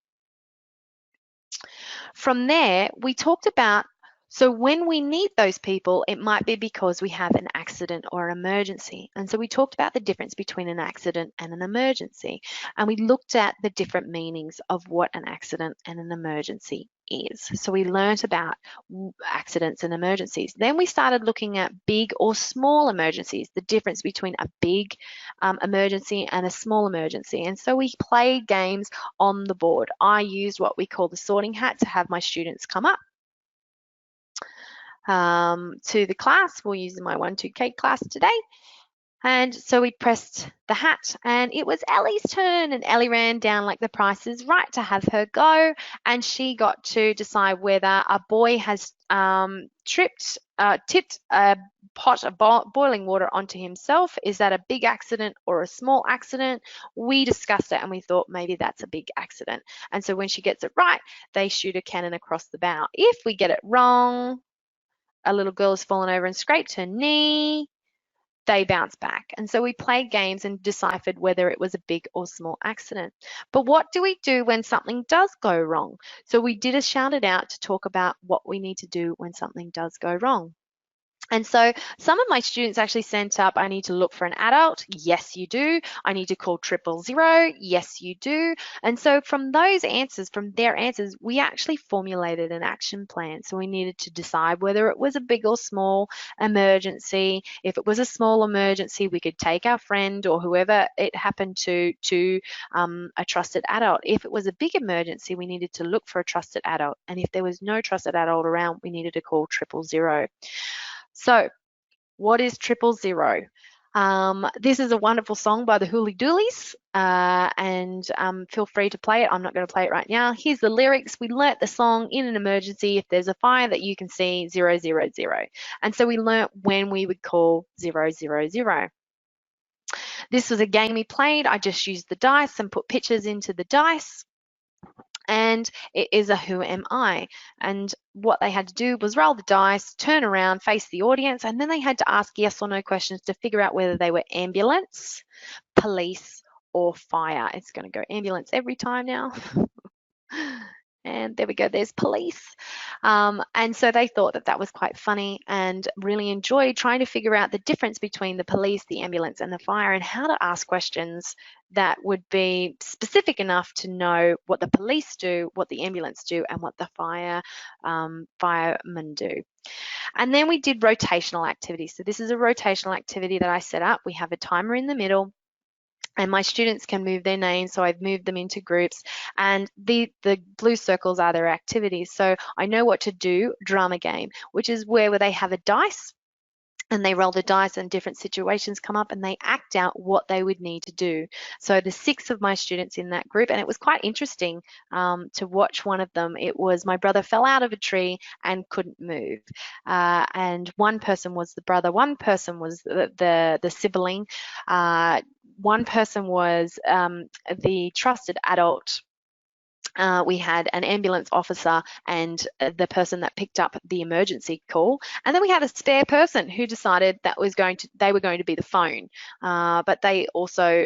From there, we talked about, so when we need those people, it might be because we have an accident or emergency. And so we talked about the difference between an accident and an emergency. And we looked at the different meanings of what an accident and an emergency is. So we learnt about accidents and emergencies. Then we started looking at big or small emergencies, the difference between a big emergency and a small emergency. And so we played games on the board. I used what we call the sorting hat to have my students come up to the class. We'll use my 1-2K class today. And so we pressed the hat and it was Ellie's turn, and Ellie ran down like the Price is Right to have her go, and she got to decide whether a boy has tipped a pot of boiling water onto himself. Is that a big accident or a small accident? We discussed it and we thought maybe that's a big accident. And so when she gets it right, they shoot a cannon across the bow. If we get it wrong, a little girl has fallen over and scraped her knee, they bounce back. And so we played games and deciphered whether it was a big or small accident. But what do we do when something does go wrong? So we did a shout it out to talk about what we need to do when something does go wrong. And so some of my students actually sent up, I need to look for an adult. Yes, you do. I need to call 000. Yes, you do. And so from those answers, from their answers, we actually formulated an action plan. So we needed to decide whether it was a big or small emergency. If it was a small emergency, we could take our friend or whoever it happened to a trusted adult. If it was a big emergency, we needed to look for a trusted adult. And if there was no trusted adult around, we needed to call 000. So what is 000? This is a wonderful song by the Hooly Doolies, and feel free to play it. I'm not going to play it right now. Here's the lyrics. We learnt the song in an emergency. If there's a fire that you can see, 000. And so we learnt when we would call 000. This was a game we played. I just used the dice and put pictures into the dice. And it is a who am I. And what they had to do was roll the dice, turn around, face the audience, and then they had to ask yes or no questions to figure out whether they were ambulance, police, or fire. It's going to go ambulance every time now. And there we go, there's police. And so they thought that that was quite funny and really enjoyed trying to figure out the difference between the police, the ambulance, and the fire, and how to ask questions that would be specific enough to know what the police do, what the ambulance do, and what the firemen do. And then we did rotational activities. So this is a rotational activity that I set up. We have a timer in the middle, and my students can move their names, so I've moved them into groups, and the blue circles are their activities. So I know what to do, drama game, which is where they have a dice and they roll the dice and different situations come up and they act out what they would need to do. So the 6 of my students in that group, and it was quite interesting to watch one of them. It was my brother fell out of a tree and couldn't move. And one person was the brother, one person was the sibling, one person was the trusted adult. We had an ambulance officer and the person that picked up the emergency call, and then we had a spare person who decided that they were going to be the phone, but they also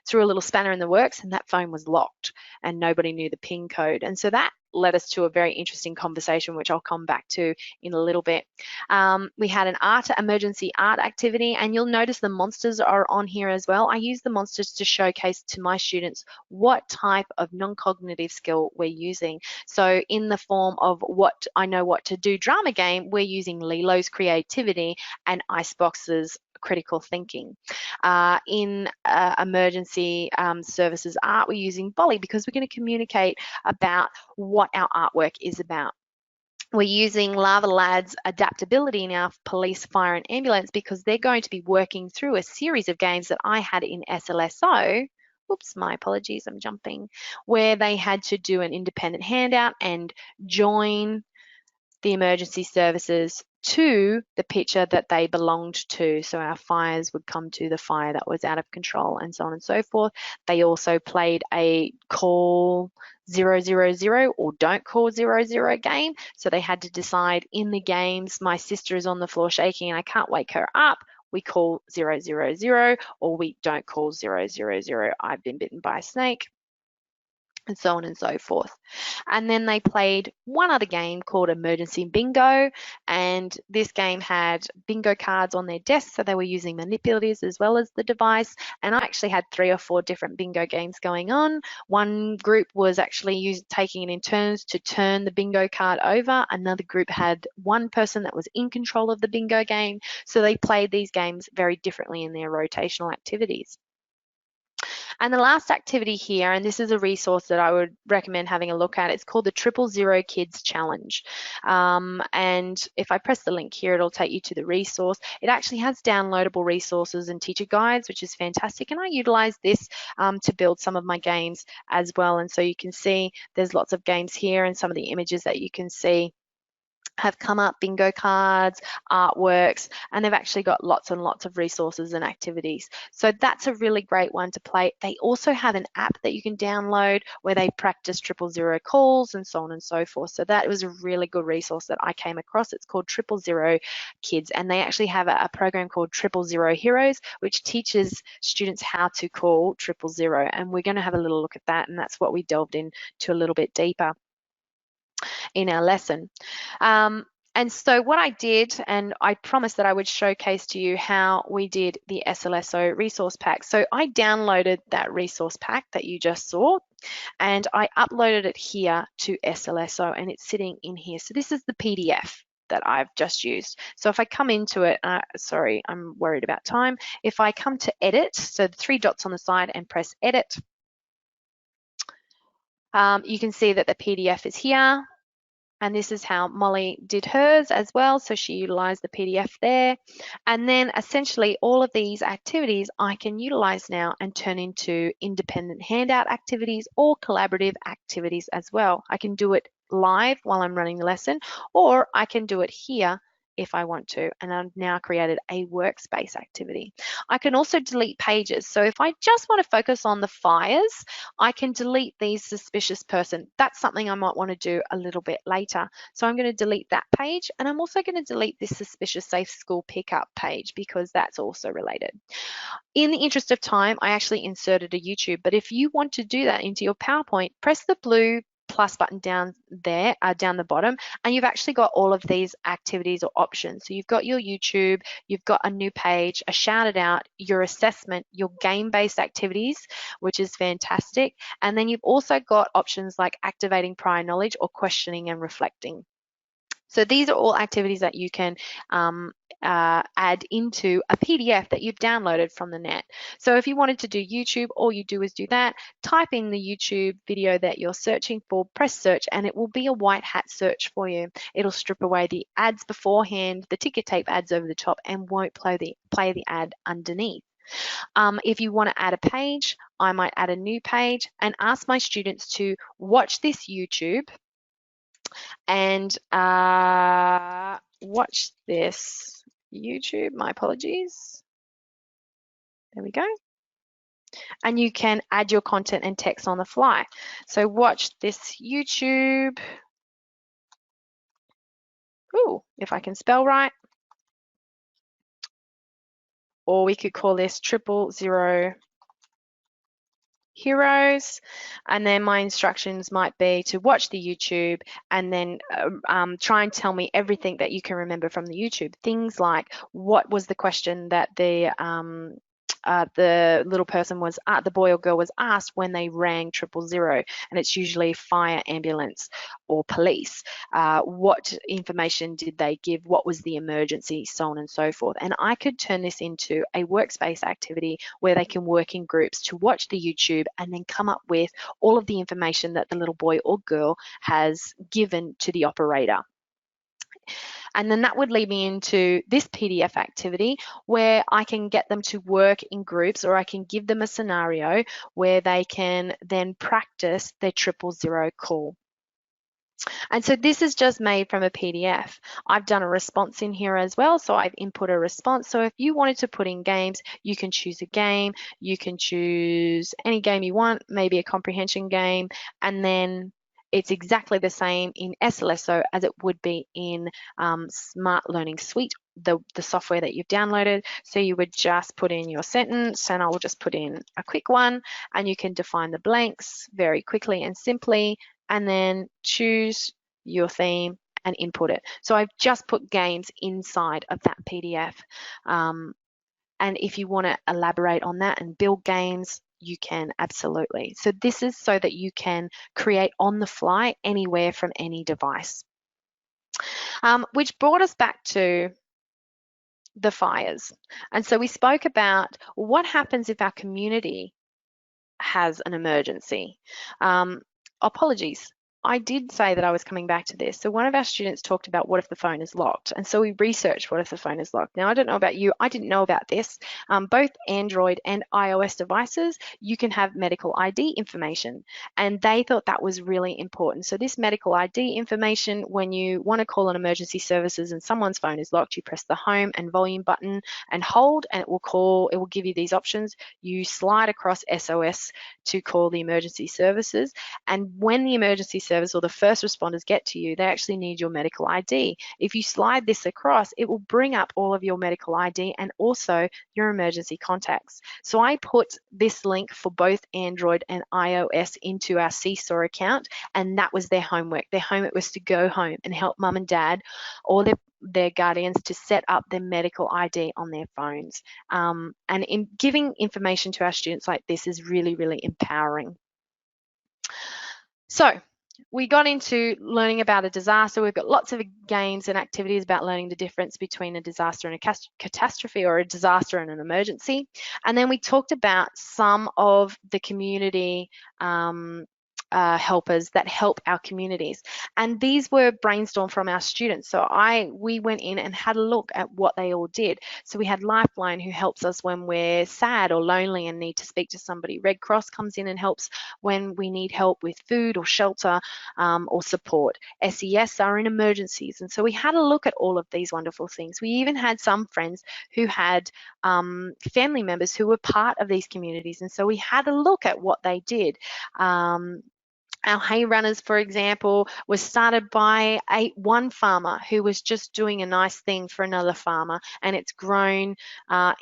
threw a little spanner in the works, and that phone was locked and nobody knew the PIN code. And so that led us to a very interesting conversation, which I'll come back to in a little bit. We had an emergency art activity, and you'll notice the monsters are on here as well. I use the monsters to showcase to my students what type of non-cognitive skill we're using. So in the form of What I Know What to Do drama game, we're using Lilo's creativity and Icebox's critical thinking. In emergency services art, we're using Bolly because we're going to communicate about what our artwork is about. We're using Lava Lad's adaptability in our police, fire and ambulance because they're going to be working through a series of games that I had in SLSO. Oops, my apologies, I'm jumping, where they had to do an independent handout and join the emergency services to the picture that they belonged to. So our fires would come to the fire that was out of control and so on and so forth. They also played a call 000 or don't call 00 game. So they had to decide in the games, my sister is on the floor shaking and I can't wake her up. We call 000 or we don't call 000. I've been bitten by a snake, and so on and so forth. And then they played one other game called Emergency Bingo, and this game had bingo cards on their desk, so they were using manipulators as well as the device. And I actually had 3 or 4 different bingo games going on. One group was actually taking it in turns to turn the bingo card over. Another group had one person that was in control of the bingo game, so they played these games very differently in their rotational activities. And the last activity here, and this is a resource that I would recommend having a look at, it's called the 000 Kids Challenge. And if I press the link here, it'll take you to the resource. It actually has downloadable resources and teacher guides, which is fantastic. And I utilize this to build some of my games as well. And so you can see there's lots of games here, and some of the images that you can see have come up, bingo cards, artworks, and they've actually got lots and lots of resources and activities. So that's a really great one to play. They also have an app that you can download where they practice 000 calls and so on and so forth. So that was a really good resource that I came across. It's called 000 Kids, and they actually have a program called 000 Heroes, which teaches students how to call 000. And we're going to have a little look at that, and that's what we delved into a little bit deeper in our lesson. And so what I did, and I promised that I would showcase to you how we did the SLSO resource pack. So I downloaded that resource pack that you just saw, and I uploaded it here to SLSO, and it's sitting in here. So this is the PDF that I've just used. So if I come into it, sorry, I'm worried about time. If I come to edit, so the 3 dots on the side and press edit, you can see that the PDF is here. And this is how Molly did hers as well. So she utilized the PDF there. And then essentially all of these activities I can utilize now and turn into independent handout activities or collaborative activities as well. I can do it live while I'm running the lesson, or I can do it here if I want to, and I've now created a workspace activity. I can also delete pages. So if I just want to focus on the fires, I can delete these suspicious person. That's something I might want to do a little bit later. So I'm going to delete that page, and I'm also going to delete this suspicious safe school pickup page because that's also related. In the interest of time, I actually inserted a YouTube, but if you want to do that into your PowerPoint, press the blue plus button down there, down the bottom, and you've actually got all of these activities or options. So you've got your YouTube, you've got a new page, a shout it out, your assessment, your game-based activities, which is fantastic. And then you've also got options like activating prior knowledge or questioning and reflecting. So these are all activities that you can add into a PDF that you've downloaded from the net. So if you wanted to do YouTube, all you do is do that, type in the YouTube video that you're searching for, press search, and it will be a white hat search for you. It'll strip away the ads beforehand, the ticker tape ads over the top, and won't play the ad underneath. If you want to add a page, I might add a new page and ask my students to watch this YouTube and watch this YouTube. My apologies. There we go. And you can add your content and text on the fly. So watch this YouTube. Ooh, if I can spell right. Or we could call this 000 heroes, and then my instructions might be to watch the YouTube and then try and tell me everything that you can remember from the YouTube. Things like, what was the question that the little person was the boy or girl was asked when they rang 000, and it's usually fire, ambulance, or police. What information did they give? What was the emergency? So on and so forth. And I could turn this into a workspace activity where they can work in groups to watch the YouTube and then come up with all of the information that the little boy or girl has given to the operator. And then that would lead me into this PDF activity where I can get them to work in groups, or I can give them a scenario where they can then practice their 000 call. And so this is just made from a PDF. I've done a response in here as well, so I've input a response. So if you wanted to put in games, you can choose a game, you can choose any game you want, maybe a comprehension game, and then it's exactly the same in SLSO as it would be in Smart Learning Suite, the software that you've downloaded. So you would just put in your sentence, and I will just put in a quick one, and you can define the blanks very quickly and simply, and then choose your theme and input it. So I've just put games inside of that PDF. And if you want to elaborate on that and build games, you can absolutely. So this is so that you can create on the fly anywhere from any device. Which brought us back to the fires. And so we spoke about what happens if our community has an emergency. Apologies. I did say that I was coming back to this. So one of our students talked about what if the phone is locked? And so we researched what if the phone is locked. Now, I don't know about you. I didn't know about this. Both Android and iOS devices, you can have medical ID information. And they thought that was really important. So this medical ID information, when you want to call an emergency services and someone's phone is locked, you press the home and volume button and hold, and it will give you these options. You slide across SOS to call the emergency services. And when the emergency service or the first responders get to you, they actually need your medical ID. If you slide this across, it will bring up all of your medical ID and also your emergency contacts. So I put this link for both Android and iOS into our Seesaw account, and that was their homework. Their homework was to go home and help mum and dad or their guardians to set up their medical ID on their phones. And in giving information to our students like this is really, really empowering. So we got into learning about a disaster. We've got lots of games and activities about learning the difference between a disaster and a catastrophe, or a disaster and an emergency. And then we talked about some of the community helpers that help our communities, and these were brainstormed from our students. So we went in and had a look at what they all did. So we had Lifeline, who helps us when we're sad or lonely and need to speak to somebody. Red Cross comes in and helps when we need help with food or shelter or support. SES are in emergencies, and so we had a look at all of these wonderful things. We even had some friends who had family members who were part of these communities, and so we had a look at what they did. Our hay runners, for example, was started by one farmer who was just doing a nice thing for another farmer, and it's grown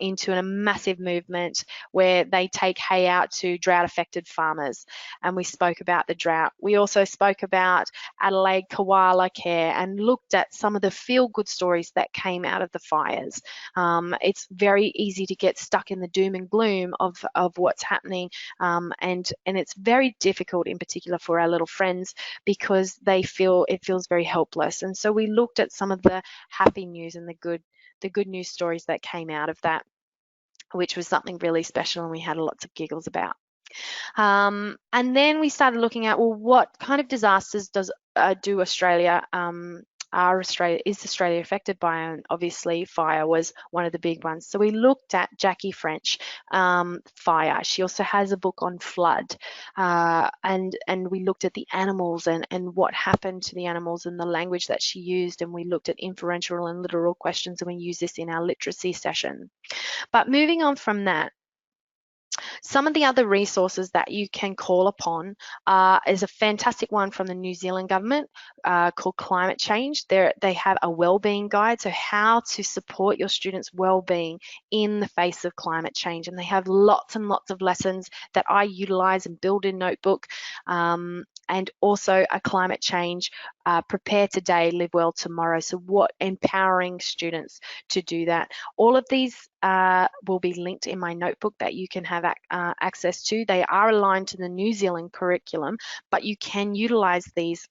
into a massive movement where they take hay out to drought-affected farmers. And we spoke about the drought. We also spoke about Adelaide Koala Care and looked at some of the feel-good stories that came out of the fires. It's very easy to get stuck in the doom and gloom of what's happening, and it's very difficult, in particular for our little friends, because it feels very helpless. And so we looked at some of the happy news and the good news stories that came out of that, which was something really special, and we had lots of giggles about. And then we started looking at, well, what kind of disasters do Australia is Australia affected by? And obviously fire was one of the big ones. So we looked at Jackie French, fire. She also has a book on flood, and we looked at the animals and what happened to the animals and the language that she used, and we looked at inferential and literal questions, and we used this in our literacy session. But moving on from that, Some of the other resources that you can call upon is a fantastic one from the New Zealand government called Climate Change. They have a wellbeing guide, so how to support your students' wellbeing in the face of climate change. And they have lots and lots of lessons that I utilize and build in Notebook. And also a climate change, prepare today, live well tomorrow. So what empowering students to do that. All of these will be linked in my notebook that you can have access to. They are aligned to the New Zealand curriculum, but you can utilize these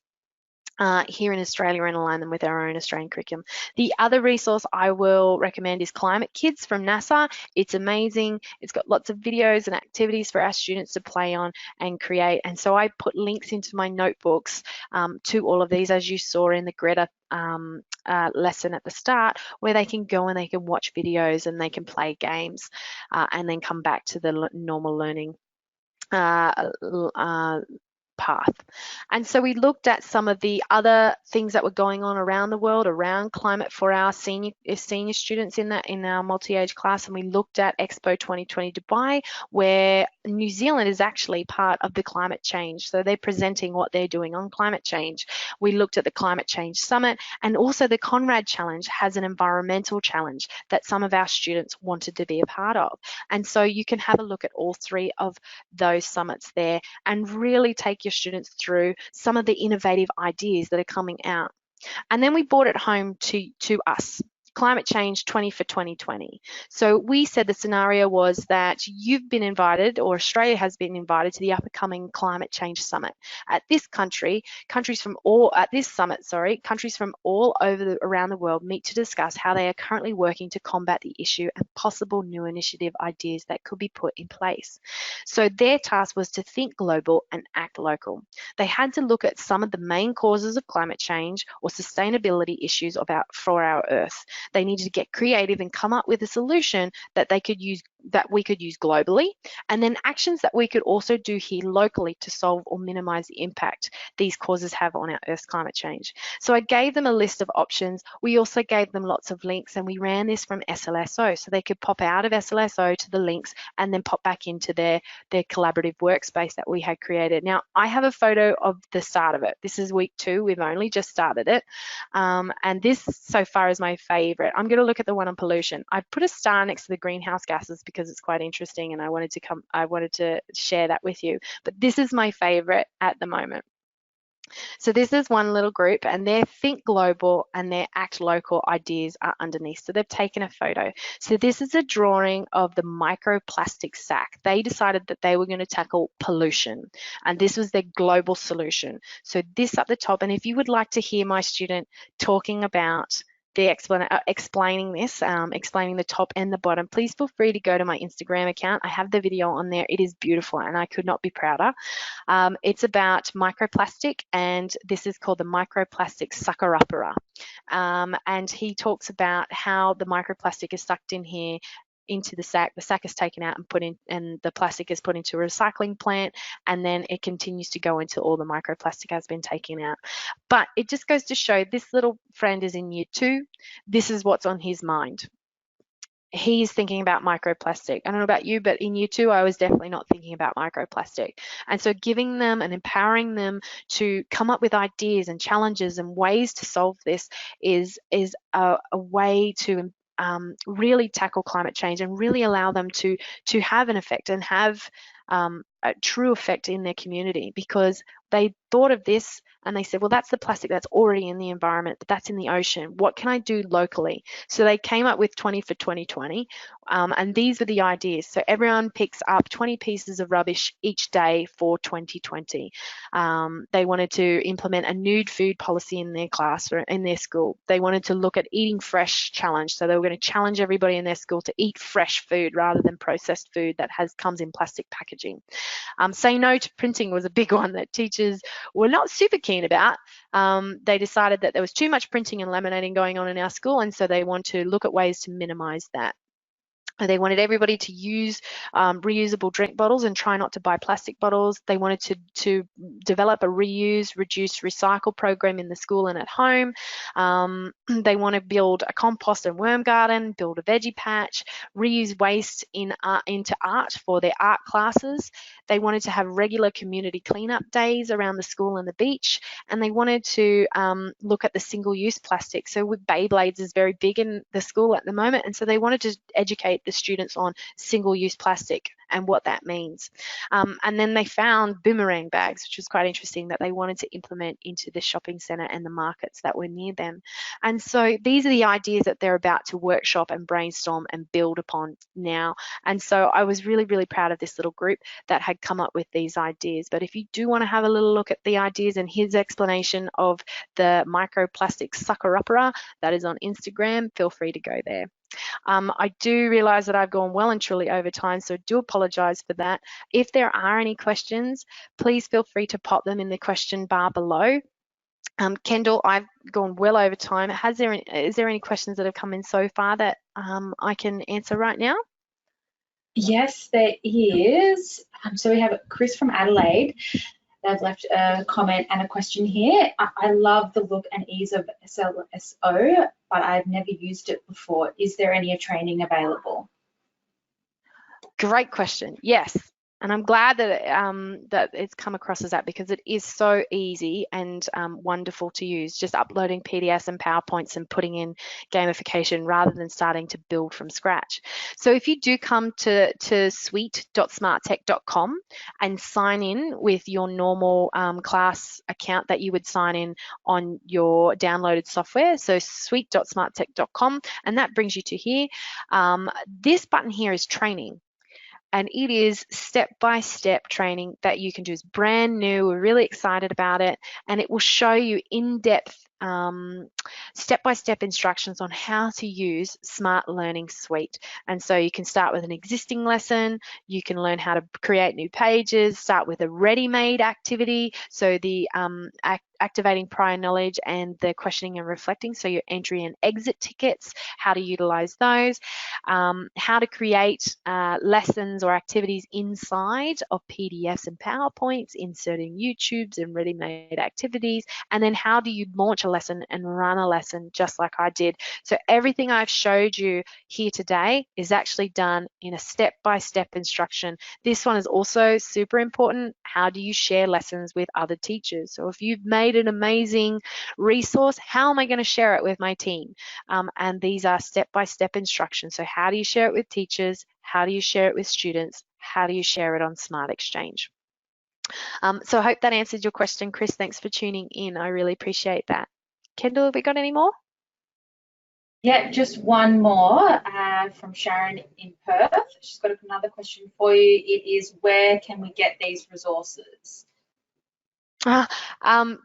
here in Australia and align them with our own Australian curriculum. The other resource I will recommend is Climate Kids from NASA. It's amazing. It's got lots of videos and activities for our students to play on and create. And so I put links into my notebooks to all of these, as you saw in the Greta lesson at the start, where they can go and they can watch videos and they can play games and then come back to the normal learning path. And so we looked at some of the other things that were going on around the world around climate for our senior students in our multi-age class, and we looked at Expo 2020 Dubai, where New Zealand is actually part of the climate change. So they're presenting what they're doing on climate change. We looked at the Climate Change Summit, and also the Conrad Challenge has an environmental challenge that some of our students wanted to be a part of. And so you can have a look at all three of those summits there and really take your students through some of the innovative ideas that are coming out. And then we brought it home to us. Climate Change 20 for 2020. So we said the scenario was that you've been invited, or Australia has been invited, to the upcoming Climate Change Summit. At this countries from all over around the world meet to discuss how they are currently working to combat the issue and possible new initiative ideas that could be put in place. So their task was to think global and act local. They had to look at some of the main causes of climate change or sustainability issues for our Earth. They needed to get creative and come up with a solution that we could use globally, and then actions that we could also do here locally to solve or minimize the impact these causes have on our Earth's climate change. So I gave them a list of options. We also gave them lots of links, and we ran this from SLSO, so they could pop out of SLSO to the links and then pop back into their collaborative workspace that we had created. Now, I have a photo of the start of it. This is week 2. We've only just started it. And this so far is my favorite. I'm going to look at the one on pollution. I put a star next to the greenhouse gases because it's quite interesting, and I wanted to share that with you. But this is my favorite at the moment. So this is one little group, and their think global and their act local ideas are underneath. So they've taken a photo. So this is a drawing of the microplastic sack. They decided that they were going to tackle pollution, and this was their global solution. So this up the top, and if you would like to hear my student talking about explaining the top and the bottom, please feel free to go to my Instagram account. I have the video on there. It is beautiful, and I could not be prouder. It's about microplastic, and this is called the microplastic sucker-upper. And he talks about how the microplastic is sucked in here into the sack is taken out and put in, and the plastic is put into a recycling plant, and then it continues to go into all the microplastic has been taken out. But it just goes to show this little friend is in year 2. This is what's on his mind. He's thinking about microplastic. I don't know about you, but in year 2, I was definitely not thinking about microplastic. And so giving them and empowering them to come up with ideas and challenges and ways to solve this is a way to really tackle climate change and really allow them to have an effect and have a true effect in their community, because they thought of this and they said, well, that's the plastic that's already in the environment, but that's in the ocean. What can I do locally? So they came up with 20 for 2020, and these were the ideas. So everyone picks up 20 pieces of rubbish each day for 2020. They wanted to implement a nude food policy in their class or in their school. They wanted to look at eating fresh challenge. So they were going to challenge everybody in their school to eat fresh food rather than processed food that comes in plastic packaging. Say no to printing was a big one that teachers were not super keen about. They decided that there was too much printing and laminating going on in our school, and so they want to look at ways to minimize that. They wanted everybody to use reusable drink bottles and try not to buy plastic bottles. They wanted to develop a reuse, reduce, recycle program in the school and at home. They want to build a compost and worm garden, build a veggie patch, reuse waste into art for their art classes. They wanted to have regular community cleanup days around the school and the beach, and they wanted to look at the single-use plastic. So with Beyblades is very big in the school at the moment, and so they wanted to educate the students on single-use plastic and what that means. And then they found boomerang bags, which was quite interesting, that they wanted to implement into the shopping centre and the markets that were near them. And so these are the ideas that they're about to workshop and brainstorm and build upon now. And so I was really, really proud of this little group that had come up with these ideas. But if you do want to have a little look at the ideas and his explanation of the microplastic sucker-upper that is on Instagram, feel free to go there. I do realise that I've gone well and truly over time, so do apologise for that. If there are any questions, please feel free to pop them in the question bar below. Kendall, I've gone well over time. Is there any questions that have come in so far that I can answer right now? Yes, there is. So we have Chris from Adelaide. They've left a comment and a question here. I love the look and ease of SLSO, but I've never used it before. Is there any training available? Great question. Yes. And I'm glad that that it's come across as that, because it is so easy and wonderful to use, just uploading PDFs and PowerPoints and putting in gamification rather than starting to build from scratch. So if you do come to suite.smarttech.com and sign in with your normal class account that you would sign in on your downloaded software, so suite.smarttech.com, and that brings you to here. This button here is training. And it is step-by-step training that you can do. It's brand new. We're really excited about it. And it will show you in-depth step-by-step instructions on how to use Smart Learning Suite. And so you can start with an existing lesson. You can learn how to create new pages, start with a ready-made activity. So the activating prior knowledge and the questioning and reflecting, so your entry and exit tickets, how to utilize those, how to create lessons or activities inside of PDFs and PowerPoints, inserting YouTubes and ready-made activities, and then how do you launch a lesson and run a lesson just like I did. So everything I've showed you here today is actually done in a step-by-step instruction. This one is also super important. How do you share lessons with other teachers? So if you've made an amazing resource, how am I going to share it with my team? And these are step-by-step instructions. So how do you share it with teachers? How do you share it with students? How do you share it on Smart Exchange? So I hope that answered your question, Chris. Thanks for tuning in. I really appreciate that. Kendall, have we got any more? Yeah, just one more from Sharon in Perth. She's got another question for you. It is, where can we get these resources?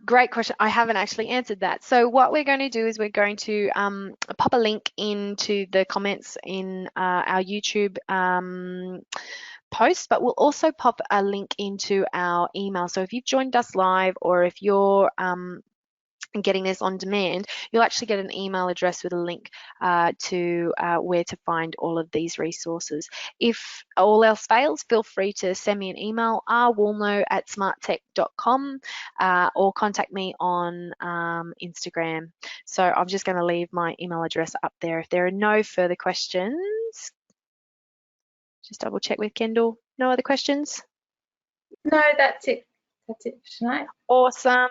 Great question. I haven't actually answered that. So what we're going to do is we're going to pop a link into the comments in our YouTube post, but we'll also pop a link into our email. So if you've joined us live, or if you're getting this on demand, you'll actually get an email address with a link to where to find all of these resources. If all else fails, feel free to send me an email, rwoolno@smarttech.com, or contact me on Instagram. So I'm just going to leave my email address up there. If there are no further questions, just double check with Kendall. No other questions? No, that's it. That's it for tonight. Awesome.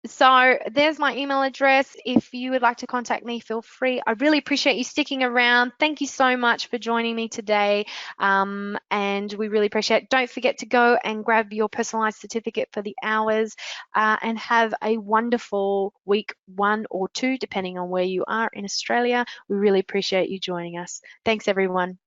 So there's my email address. If you would like to contact me, feel free. I really appreciate you sticking around. Thank you so much for joining me today. And we really appreciate it. Don't forget to go and grab your personalized certificate for the hours, and have a wonderful week 1 or 2, depending on where you are in Australia. We really appreciate you joining us. Thanks, everyone.